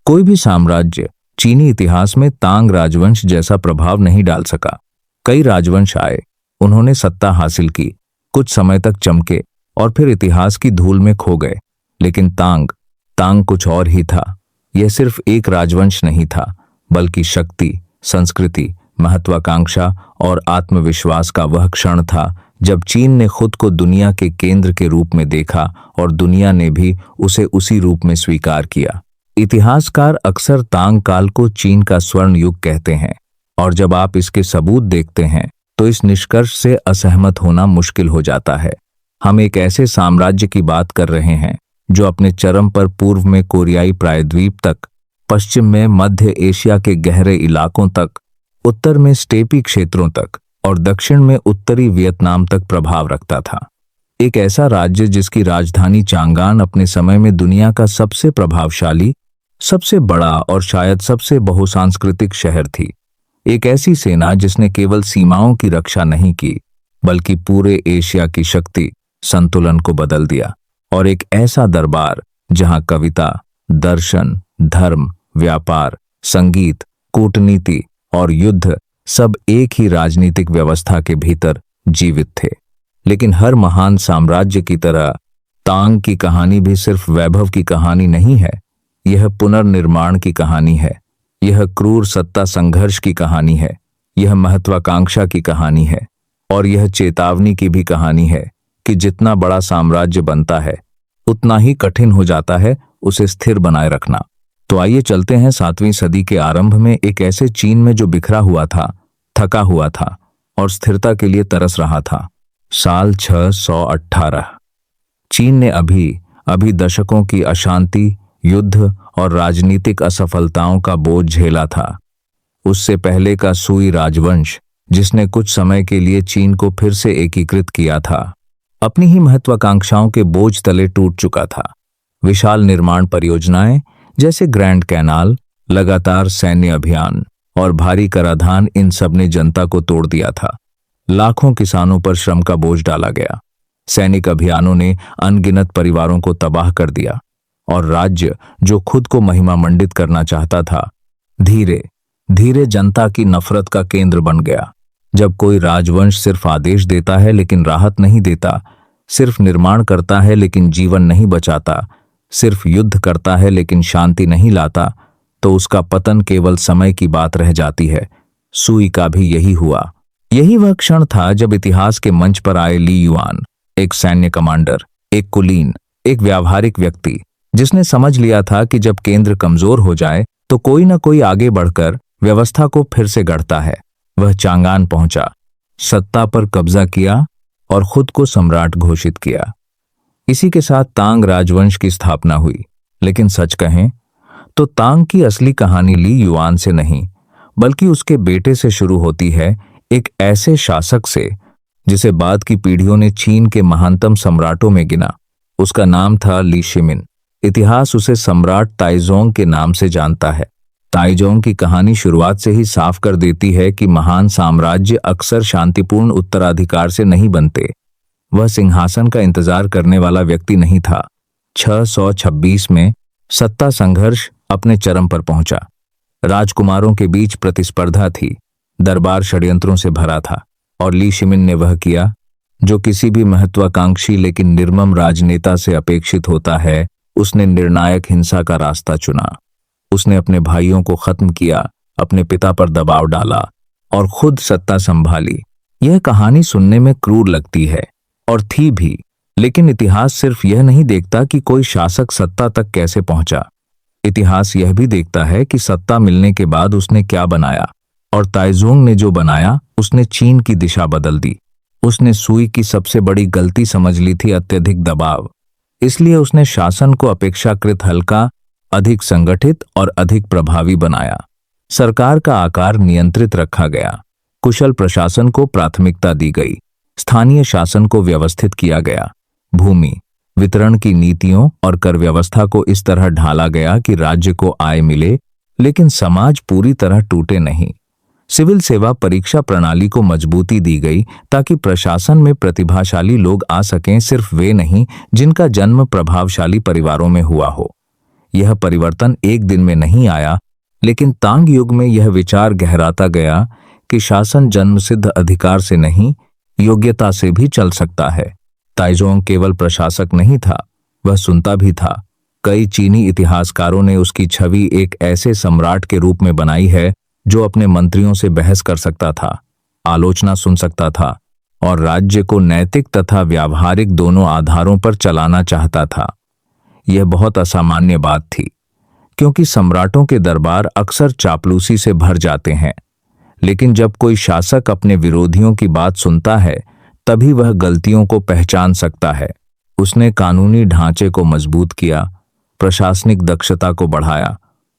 कोई भी साम्राज्य चीनी इतिहास में तांग राजवंश जैसा प्रभाव नहीं डाल सका। कई राजवंश आए, उन्होंने सत्ता हासिल की, कुछ समय तक चमके और फिर इतिहास की धूल में खो गए। लेकिन तांग कुछ और ही था। यह सिर्फ एक राजवंश नहीं था, बल्कि शक्ति, संस्कृति, महत्वाकांक्षा और आत्मविश्वास का वह क्षण था जब चीन ने खुद को दुनिया के केंद्र के रूप में देखा और दुनिया ने भी उसे उसी रूप में स्वीकार किया। इतिहासकार अक्सर तांग काल को चीन का स्वर्ण युग कहते हैं, और जब आप इसके सबूत देखते हैं तो इस निष्कर्ष से असहमत होना मुश्किल हो जाता है। हम एक ऐसे साम्राज्य की बात कर रहे हैं जो अपने चरम पर पूर्व में कोरियाई प्रायद्वीप तक, पश्चिम में मध्य एशिया के गहरे इलाकों तक, उत्तर में स्टेपी क्षेत्रों तक और दक्षिण में उत्तरी वियतनाम तक प्रभाव रखता था। एक ऐसा राज्य जिसकी राजधानी चांगान अपने समय में दुनिया का सबसे प्रभावशाली, सबसे बड़ा और शायद सबसे बहुसांस्कृतिक शहर थी। एक ऐसी सेना जिसने केवल सीमाओं की रक्षा नहीं की, बल्कि पूरे एशिया की शक्ति संतुलन को बदल दिया। और एक ऐसा दरबार जहां कविता, दर्शन, धर्म, व्यापार, संगीत, कूटनीति और युद्ध सब एक ही राजनीतिक व्यवस्था के भीतर जीवित थे। लेकिन हर महान साम्राज्य की तरह तांग की कहानी भी सिर्फ वैभव की कहानी नहीं है। यह पुनर्निर्माण की कहानी है, यह क्रूर सत्ता संघर्ष की कहानी है, यह महत्वाकांक्षा की कहानी है, और यह चेतावनी की भी कहानी है कि जितना बड़ा साम्राज्य बनता है उतना ही कठिन हो जाता है उसे स्थिर बनाए रखना। तो आइए चलते हैं 7वीं सदी के आरंभ में एक ऐसे चीन में जो बिखरा हुआ था, थका हुआ था और स्थिरता के लिए तरस रहा था। साल 618। चीन ने अभी दशकों की अशांति, युद्ध और राजनीतिक असफलताओं का बोझ झेला था। उससे पहले का सुई राजवंश, जिसने कुछ समय के लिए चीन को फिर से एकीकृत किया था, अपनी ही महत्वाकांक्षाओं के बोझ तले टूट चुका था। विशाल निर्माण परियोजनाएं जैसे ग्रैंड कैनाल, लगातार सैन्य अभियान और भारी कराधान, इन सब ने जनता को तोड़ दिया था। लाखों किसानों पर श्रम का बोझ डाला गया। सैनिक अभियानों ने अनगिनत परिवारों को तबाह कर दिया, और राज्य जो खुद को महिमा मंडित करना चाहता था, धीरे धीरे जनता की नफरत का केंद्र बन गया। जब कोई राजवंश सिर्फ आदेश देता है लेकिन राहत नहीं देता, सिर्फ निर्माण करता है लेकिन जीवन नहीं बचाता, सिर्फ युद्ध करता है लेकिन शांति नहीं लाता, तो उसका पतन केवल समय की बात रह जाती है। सुई का भी यही हुआ। यही वह क्षण था जब इतिहास के मंच पर आए ली युआन, एक सैन्य कमांडर, एक कुलीन, एक व्यावहारिक व्यक्ति, जिसने समझ लिया था कि जब केंद्र कमजोर हो जाए तो कोई न कोई आगे बढ़कर व्यवस्था को फिर से गढ़ता है। वह चांगान पहुंचा, सत्ता पर कब्जा किया और खुद को सम्राट घोषित किया। इसी के साथ तांग राजवंश की स्थापना हुई। लेकिन सच कहें तो तांग की असली कहानी ली युआन से नहीं, बल्कि उसके बेटे से शुरू होती है, एक ऐसे शासक से जिसे बाद की पीढ़ियों ने चीन के महानतम सम्राटों में गिना। उसका नाम था ली शिमिन। इतिहास उसे सम्राट ताइजोंग के नाम से जानता है। ताइजोंग की कहानी शुरुआत से ही साफ कर देती है कि महान साम्राज्य अक्सर शांतिपूर्ण उत्तराधिकार से नहीं बनते। वह सिंहासन का इंतजार करने वाला व्यक्ति नहीं था। 626 में सत्ता संघर्ष अपने चरम पर पहुंचा। राजकुमारों के बीच प्रतिस्पर्धा थी, दरबार षड्यंत्रों से भरा था, और ली शिमिन ने वह किया जो किसी भी महत्वाकांक्षी लेकिन निर्मम राजनेता से अपेक्षित होता है। उसने निर्णायक हिंसा का रास्ता चुना। उसने अपने भाइयों को खत्म किया, अपने पिता पर दबाव डाला और खुद सत्ता संभाली। यह कहानी सुनने में क्रूर लगती है, और थी भी, लेकिन इतिहास सिर्फ यह नहीं देखता कि कोई शासक सत्ता तक कैसे पहुंचा। इतिहास यह भी देखता है कि सत्ता मिलने के बाद उसने क्या बनाया, और ताइजोंग ने जो बनाया उसने चीन की दिशा बदल दी। उसने सुई की सबसे बड़ी गलती समझ ली थी, अत्यधिक दबाव। इसलिए उसने शासन को अपेक्षाकृत हल्का, अधिक संगठित और अधिक प्रभावी बनाया। सरकार का आकार नियंत्रित रखा गया, कुशल प्रशासन को प्राथमिकता दी गई, स्थानीय शासन को व्यवस्थित किया गया, भूमि वितरण की नीतियों और कर व्यवस्था को इस तरह ढाला गया कि राज्य को आय मिले लेकिन समाज पूरी तरह टूटे नहीं। सिविल सेवा परीक्षा प्रणाली को मजबूती दी गई ताकि प्रशासन में प्रतिभाशाली लोग आ सकें, सिर्फ वे नहीं जिनका जन्म प्रभावशाली परिवारों में हुआ हो। यह परिवर्तन एक दिन में नहीं आया, लेकिन तांग युग में यह विचार गहराता गया कि शासन जन्मसिद्ध अधिकार से नहीं, योग्यता से भी चल सकता है। ताइज़ोंग केवल प्रशासक नहीं था, वह सुनता भी था। कई चीनी इतिहासकारों ने उसकी छवि एक ऐसे सम्राट के रूप में बनाई है जो अपने मंत्रियों से बहस कर सकता था, आलोचना सुन सकता था और राज्य को नैतिक तथा व्यावहारिक दोनों आधारों पर चलाना चाहता था। यह बहुत असामान्य बात थी, क्योंकि सम्राटों के दरबार अक्सर चापलूसी से भर जाते हैं, लेकिन जब कोई शासक अपने विरोधियों की बात सुनता है तभी वह गलतियों को पहचान सकता है। उसने कानूनी ढांचे को मजबूत किया, प्रशासनिक दक्षता को बढ़ाया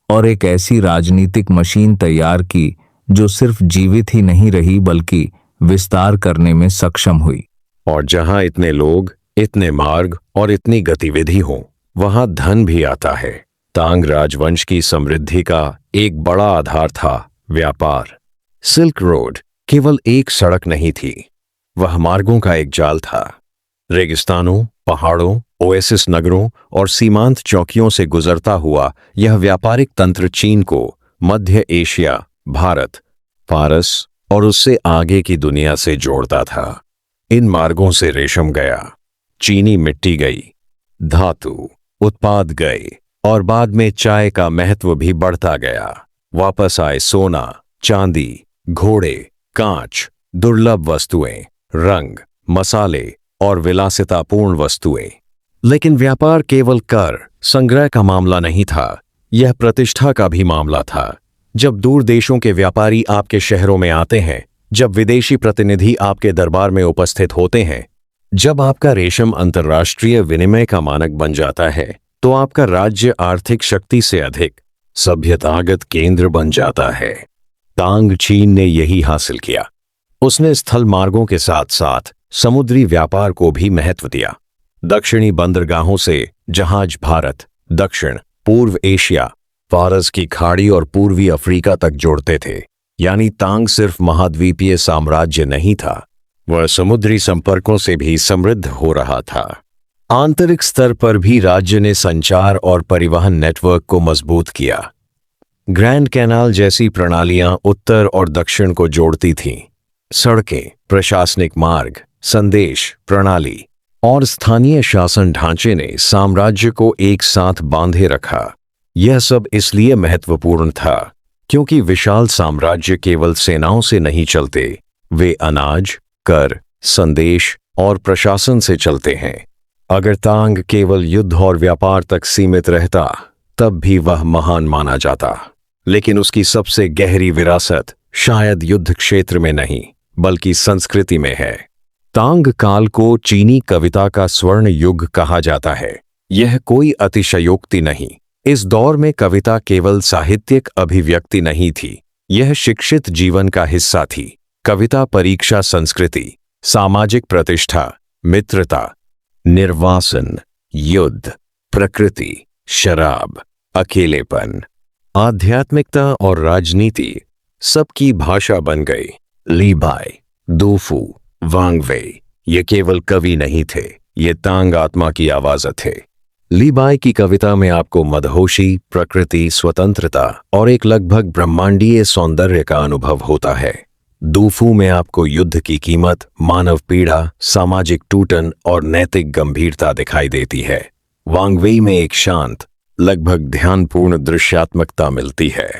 और एक ऐसी राजनीतिक मशीन तैयार की जो सिर्फ जीवित ही नहीं रही बल्कि विस्तार करने में सक्षम हुई। और जहां इतने लोग, इतने मार्ग और इतनी गतिविधि हो, वहां धन भी आता है। तांग राजवंश की समृद्धि का एक बड़ा आधार था व्यापार। सिल्क रोड केवल एक सड़क नहीं थी, वह मार्गों का एक जाल था। रेगिस्तानों, पहाड़ों, ओएसिस नगरों और सीमांत चौकियों से गुजरता हुआ यह व्यापारिक तंत्र चीन को मध्य एशिया, भारत, फारस और उससे आगे की दुनिया से जोड़ता था। इन मार्गों से रेशम गया, चीनी मिट्टी गई, धातु उत्पाद गए और बाद में चाय का महत्व भी बढ़ता गया। वापस आए सोना, चांदी, घोड़े, कांच, दुर्लभ वस्तुएं, रंग, मसाले और विलासितापूर्ण वस्तुएं। लेकिन व्यापार केवल कर संग्रह का मामला नहीं था, यह प्रतिष्ठा का भी मामला था। जब दूर देशों के व्यापारी आपके शहरों में आते हैं, जब विदेशी प्रतिनिधि आपके दरबार में उपस्थित होते हैं, जब आपका रेशम अंतर्राष्ट्रीय विनिमय का मानक बन जाता है, तो आपका राज्य आर्थिक शक्ति से अधिक सभ्यतागत केंद्र बन जाता है। तांग चीन ने यही हासिल किया। उसने स्थल मार्गों के साथ साथ समुद्री व्यापार को भी महत्व दिया। दक्षिणी बंदरगाहों से जहाज भारत, दक्षिण पूर्व एशिया, फारस की खाड़ी और पूर्वी अफ्रीका तक जोड़ते थे। यानी तांग सिर्फ महाद्वीपीय साम्राज्य नहीं था, वह समुद्री संपर्कों से भी समृद्ध हो रहा था। आंतरिक स्तर पर भी राज्य ने संचार और परिवहन नेटवर्क को मजबूत किया। ग्रैंड कैनाल जैसी प्रणालियां उत्तर और दक्षिण को जोड़ती थीं। सड़कें, प्रशासनिक मार्ग, संदेश प्रणाली और स्थानीय शासन ढांचे ने साम्राज्य को एक साथ बांधे रखा। यह सब इसलिए महत्वपूर्ण था क्योंकि विशाल साम्राज्य केवल सेनाओं से नहीं चलते, वे अनाज, कर, संदेश और प्रशासन से चलते हैं। अगर तांग केवल युद्ध और व्यापार तक सीमित रहता तब भी वह महान माना जाता, लेकिन उसकी सबसे गहरी विरासत शायद युद्ध क्षेत्र में नहीं बल्कि संस्कृति में है। तांग काल को चीनी कविता का स्वर्ण युग कहा जाता है। यह कोई अतिशयोक्ति नहीं। इस दौर में कविता केवल साहित्यिक अभिव्यक्ति नहीं थी, यह शिक्षित जीवन का हिस्सा थी। कविता परीक्षा संस्कृति, सामाजिक प्रतिष्ठा, मित्रता, निर्वासन, युद्ध, प्रकृति, शराब, अकेलेपन, आध्यात्मिकता और राजनीति सबकी भाषा बन गई। ली बाई, दूफू, वांग वेई ये केवल कवि नहीं थे, ये तांग आत्मा की आवाज थे। ली बाई की कविता में आपको मदहोशी, प्रकृति, स्वतंत्रता और एक लगभग ब्रह्मांडीय सौंदर्य का अनुभव होता है। दूफू में आपको युद्ध की कीमत, मानव पीड़ा, सामाजिक टूटन और नैतिक गंभीरता दिखाई देती है। वांग वेई में एक शांत, लगभग ध्यानपूर्ण दृश्यात्मकता मिलती है।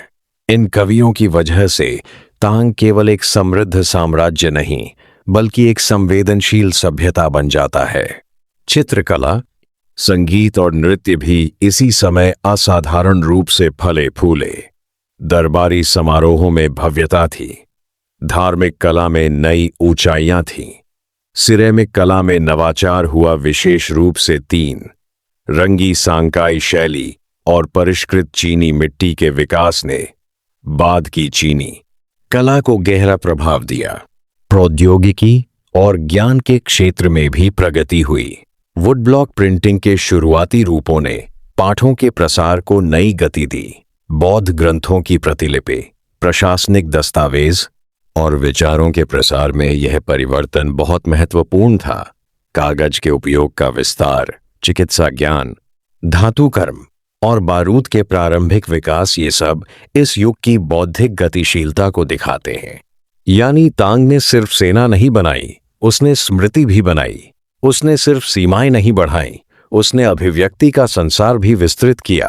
इन कवियों की वजह से तांग केवल एक समृद्ध साम्राज्य नहीं बल्कि एक संवेदनशील सभ्यता बन जाता है। चित्रकला, संगीत और नृत्य भी इसी समय असाधारण रूप से फले फूले। दरबारी समारोहों में भव्यता थी, धार्मिक कला में नई ऊंचाइयां थीं, सिरेमिक कला में नवाचार हुआ, विशेष रूप से 3 रंगी सांकाई शैली और परिष्कृत चीनी मिट्टी के विकास ने बाद की चीनी कला को गहरा प्रभाव दिया। प्रौद्योगिकी और ज्ञान के क्षेत्र में भी प्रगति हुई। वुड ब्लॉक प्रिंटिंग के शुरुआती रूपों ने पाठों के प्रसार को नई गति दी। बौद्ध ग्रंथों की प्रतिलिपि, प्रशासनिक दस्तावेज और विचारों के प्रसार में यह परिवर्तन बहुत महत्वपूर्ण था। कागज के उपयोग का विस्तार, चिकित्सा ज्ञान, धातु कर्म और बारूद के प्रारंभिक विकास, ये सब इस युग की बौद्धिक गतिशीलता को दिखाते हैं। यानी तांग ने सिर्फ सेना नहीं बनाई, उसने स्मृति भी बनाई। उसने सिर्फ सीमाएं नहीं बढ़ाई, उसने अभिव्यक्ति का संसार भी विस्तृत किया।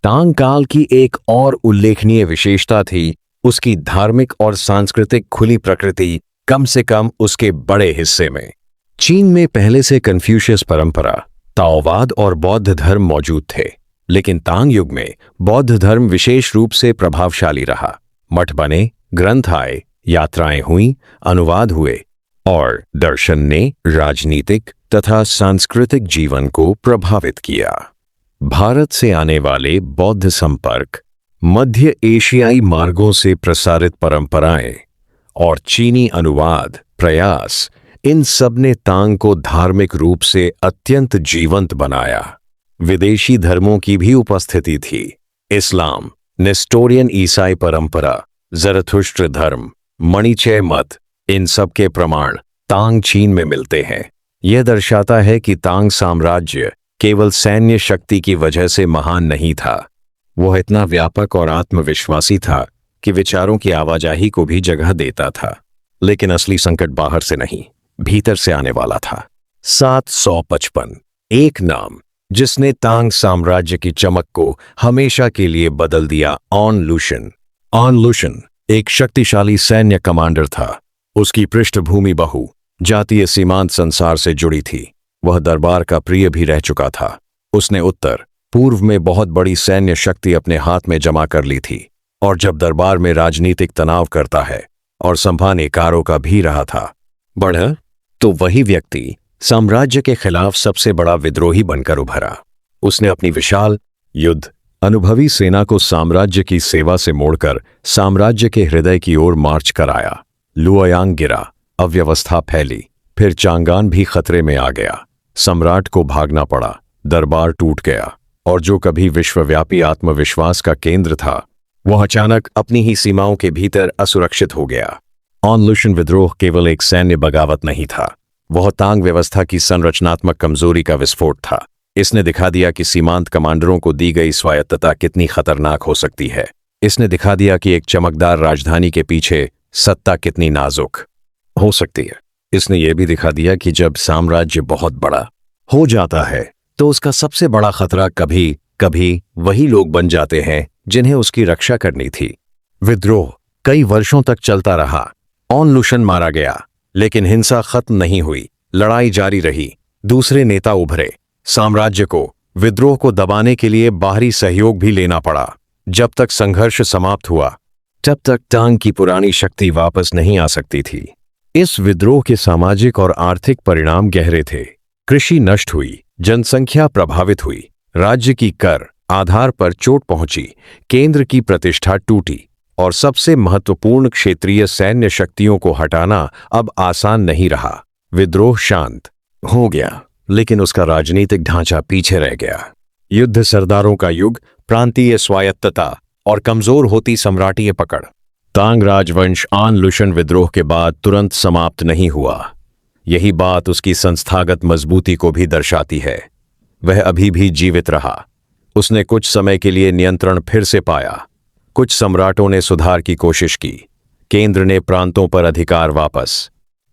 तांग काल की एक और उल्लेखनीय विशेषता थी उसकी धार्मिक और सांस्कृतिक खुली प्रकृति, कम से कम उसके बड़े हिस्से में। चीन में पहले से कन्फ्यूशियस परंपरा, ताओवाद और बौद्ध धर्म मौजूद थे, लेकिन तांग युग में बौद्ध धर्म विशेष रूप से प्रभावशाली रहा। मठ बने, ग्रंथ आए, यात्राएं हुईं, अनुवाद हुए और दर्शन ने राजनीतिक तथा सांस्कृतिक जीवन को प्रभावित किया। भारत से आने वाले बौद्ध संपर्क, मध्य एशियाई मार्गों से प्रसारित परंपराएं और चीनी अनुवाद प्रयास, इन सब ने तांग को धार्मिक रूप से अत्यंत जीवंत बनाया। विदेशी धर्मों की भी उपस्थिति थी। इस्लाम, नेस्टोरियन ईसाई परंपरा, ज़रथुष्ट्र धर्म, मणिचय मत, इन सब के प्रमाण तांग चीन में मिलते हैं। यह दर्शाता है कि तांग साम्राज्य केवल सैन्य शक्ति की वजह से महान नहीं था, वह इतना व्यापक और आत्मविश्वासी था कि विचारों की आवाजाही को भी जगह देता था। लेकिन असली संकट बाहर से नहीं, भीतर से आने वाला था। 755, एक नाम जिसने तांग साम्राज्य की चमक को हमेशा के लिए बदल दिया, ऑन लुशन। ऑन लुशन एक शक्तिशाली सैन्य कमांडर था। उसकी पृष्ठभूमि बहु जातीय सीमांत संसार से जुड़ी थी। वह दरबार का प्रिय भी रह चुका था। उसने उत्तर पूर्व में बहुत बड़ी सैन्य शक्ति अपने हाथ में जमा कर ली थी, और जब दरबार में राजनीतिक तनाव करता है और संभानेकारों का भी रहा था बढ़ा, तो वही व्यक्ति साम्राज्य के खिलाफ सबसे बड़ा विद्रोही बनकर उभरा। उसने अपनी विशाल युद्ध अनुभवी सेना को साम्राज्य की सेवा से मोड़कर साम्राज्य के हृदय की ओर मार्च कराया। लुओयांग गिरा, अव्यवस्था फैली, फिर चांगान भी खतरे में आ गया। सम्राट को भागना पड़ा, दरबार टूट गया, और जो कभी विश्वव्यापी आत्मविश्वास का केंद्र था वह अचानक अपनी ही सीमाओं के भीतर असुरक्षित हो गया। ऑन लुशन विद्रोह केवल एक सैन्य बगावत नहीं था, वह तांग व्यवस्था की संरचनात्मक कमजोरी का विस्फोट था। इसने दिखा दिया कि सीमांत कमांडरों को दी गई स्वायत्तता कितनी खतरनाक हो सकती है। इसने दिखा दिया कि एक चमकदार राजधानी के पीछे सत्ता कितनी नाजुक हो सकती है। इसने यह भी दिखा दिया कि जब साम्राज्य बहुत बड़ा हो जाता है तो उसका सबसे बड़ा खतरा कभी कभी वही लोग बन जाते हैं जिन्हें उसकी रक्षा करनी थी। विद्रोह कई वर्षों तक चलता रहा। ऑन लुशन मारा गया, लेकिन हिंसा खत्म नहीं हुई। लड़ाई जारी रही, दूसरे नेता उभरे। साम्राज्य को विद्रोह को दबाने के लिए बाहरी सहयोग भी लेना पड़ा। जब तक संघर्ष समाप्त हुआ, तब तक तांग की पुरानी शक्ति वापस नहीं आ सकती थी। इस विद्रोह के सामाजिक और आर्थिक परिणाम गहरे थे। कृषि नष्ट हुई, जनसंख्या प्रभावित हुई, राज्य की कर आधार पर चोट पहुंची, केंद्र की प्रतिष्ठा टूटी, और सबसे महत्वपूर्ण क्षेत्रीय सैन्य शक्तियों को हटाना अब आसान नहीं रहा। विद्रोह शांत हो गया, लेकिन उसका राजनीतिक ढांचा पीछे रह गया। युद्ध सरदारों का युग, प्रांतीय स्वायत्तता और कमजोर होती सम्राटीय पकड़। तांग राजवंश ऑन लुशन विद्रोह के बाद तुरंत समाप्त नहीं हुआ। यही बात उसकी संस्थागत मजबूती को भी दर्शाती है। वह अभी भी जीवित रहा। उसने कुछ समय के लिए नियंत्रण फिर से पाया। कुछ सम्राटों ने सुधार की कोशिश की। केंद्र ने प्रांतों पर अधिकार वापस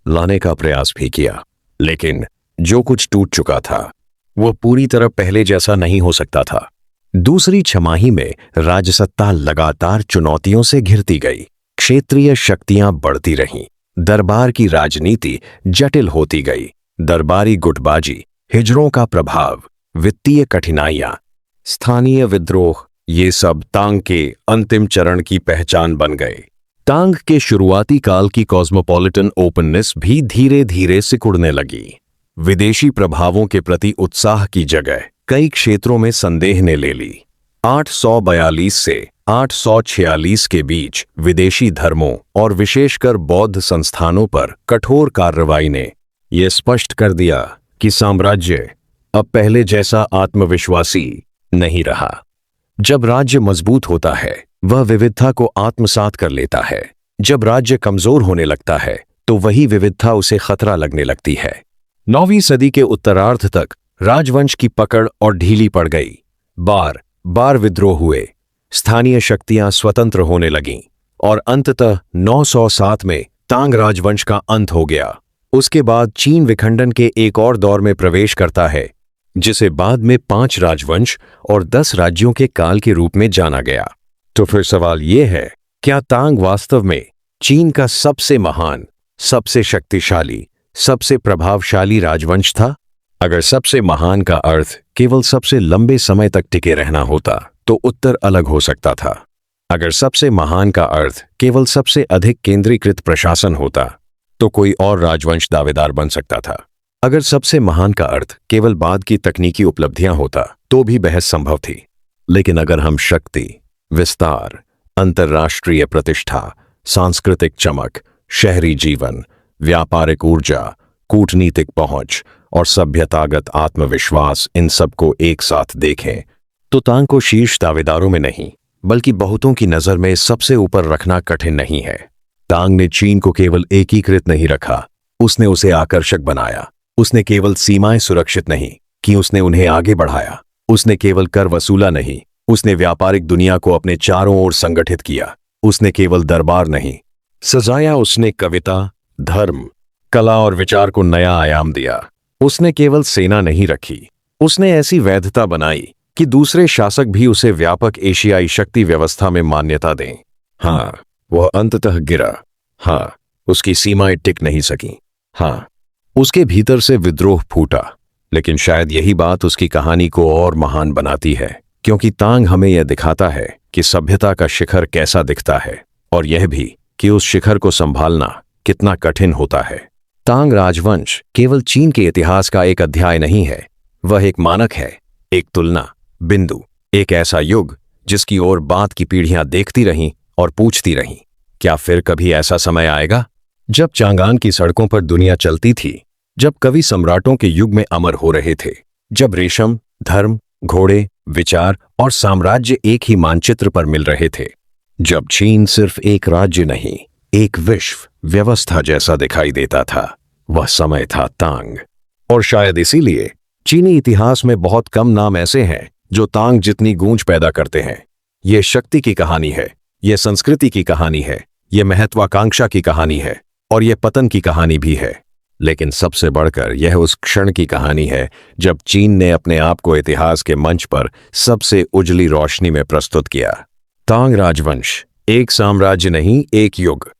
लाने का प्रयास भी किया, लेकिन जो कुछ टूट चुका था वह पूरी तरह पहले जैसा नहीं हो सकता था। दूसरी छमाही में राजसत्ता लगातार चुनौतियों से घिरती गई। क्षेत्रीय शक्तियां बढ़ती रहीं। दरबार की राजनीति जटिल होती गई। दरबारी गुटबाजी, हिजरों का प्रभाव, वित्तीय कठिनाइयां, स्थानीय विद्रोह, ये सब तांग के अंतिम चरण की पहचान बन गए। तांग के शुरुआती काल की कॉस्मोपॉलिटन ओपननेस भी धीरे धीरे सिकुड़ने लगी। विदेशी प्रभावों के प्रति उत्साह की जगह कई क्षेत्रों में संदेह ने ले ली। 842 से 846 के बीच विदेशी धर्मों और विशेषकर बौद्ध संस्थानों पर कठोर कार्रवाई ने यह स्पष्ट कर दिया कि साम्राज्य अब पहले जैसा आत्मविश्वासी नहीं रहा। जब राज्य मजबूत होता है वह विविधता को आत्मसात कर लेता है। जब राज्य कमजोर होने लगता है तो वही विविधता उसे खतरा लगने लगती है। 9वीं सदी के उत्तरार्ध तक राजवंश की पकड़ और ढीली पड़ गई। बार बार विद्रोह हुए, स्थानीय शक्तियां स्वतंत्र होने लगीं और अंततः 907 में तांग राजवंश का अंत हो गया। उसके बाद चीन विखंडन के एक और दौर में प्रवेश करता है, जिसे बाद में 5 राजवंश और 10 राज्यों के काल के रूप में जाना गया। तो फिर सवाल यह है, क्या तांग वास्तव में चीन का सबसे महान, सबसे शक्तिशाली, सबसे प्रभावशाली राजवंश था? अगर सबसे महान का अर्थ केवल सबसे लंबे समय तक टिके रहना होता तो उत्तर अलग हो सकता था। अगर सबसे महान का अर्थ केवल सबसे अधिक केंद्रीकृत प्रशासन होता तो कोई और राजवंश दावेदार बन सकता था। अगर सबसे महान का अर्थ केवल बाद की तकनीकी उपलब्धियां होता तो भी बहस संभव थी। लेकिन अगर हम शक्ति, विस्तार, अंतर्राष्ट्रीय प्रतिष्ठा, सांस्कृतिक चमक, शहरी जीवन, व्यापारिक ऊर्जा, कूटनीतिक पहुंच और सभ्यतागत आत्मविश्वास, इन सबको एक साथ देखें तो तांग को शीर्ष दावेदारों में नहीं बल्कि बहुतों की नजर में सबसे ऊपर रखना कठिन नहीं है। तांग ने चीन को केवल एकीकृत नहीं रखा, उसने उसे आकर्षक बनाया। उसने केवल सीमाएं सुरक्षित नहीं कि, उसने उन्हें आगे बढ़ाया। उसने केवल कर वसूला नहीं, उसने व्यापारिक दुनिया को अपने चारों ओर संगठित किया। उसने केवल दरबार नहीं सजाया, उसने कविता, धर्म, कला और विचार को नया आयाम दिया। उसने केवल सेना नहीं रखी, उसने ऐसी वैधता बनाई कि दूसरे शासक भी उसे व्यापक एशियाई शक्ति व्यवस्था में मान्यता दें। हाँ, वह अंततः गिरा। हाँ, उसकी सीमाएं टिक नहीं सकीं। हाँ, उसके भीतर से विद्रोह फूटा। लेकिन शायद यही बात उसकी कहानी को और महान बनाती है, क्योंकि तांग हमें यह दिखाता है कि सभ्यता का शिखर कैसा दिखता है और यह भी कि उस शिखर को संभालना कितना कठिन होता है। तांग राजवंश केवल चीन के इतिहास का एक अध्याय नहीं है, वह एक मानक है, एक तुलना बिंदु, एक ऐसा युग जिसकी ओर बाद की पीढ़ियां देखती रहीं और पूछती रहीं, क्या फिर कभी ऐसा समय आएगा जब चांगान की सड़कों पर दुनिया चलती थी, जब कवि सम्राटों के युग में अमर हो रहे थे, जब रेशम, धर्म, घोड़े, विचार और साम्राज्य एक ही मानचित्र पर मिल रहे थे, जब चीन सिर्फ एक राज्य नहीं, एक विश्व व्यवस्था जैसा दिखाई देता था। वह समय था तांग। और शायद इसीलिए चीनी इतिहास में बहुत कम नाम ऐसे हैं जो तांग जितनी गूंज पैदा करते हैं। यह शक्ति की कहानी है, यह संस्कृति की कहानी है, यह महत्वाकांक्षा की कहानी है और यह पतन की कहानी भी है। लेकिन सबसे बढ़कर यह उस क्षण की कहानी है जब चीन ने अपने आप को इतिहास के मंच पर सबसे उजली रोशनी में प्रस्तुत किया। तांग राजवंश एक साम्राज्य नहीं, एक युग,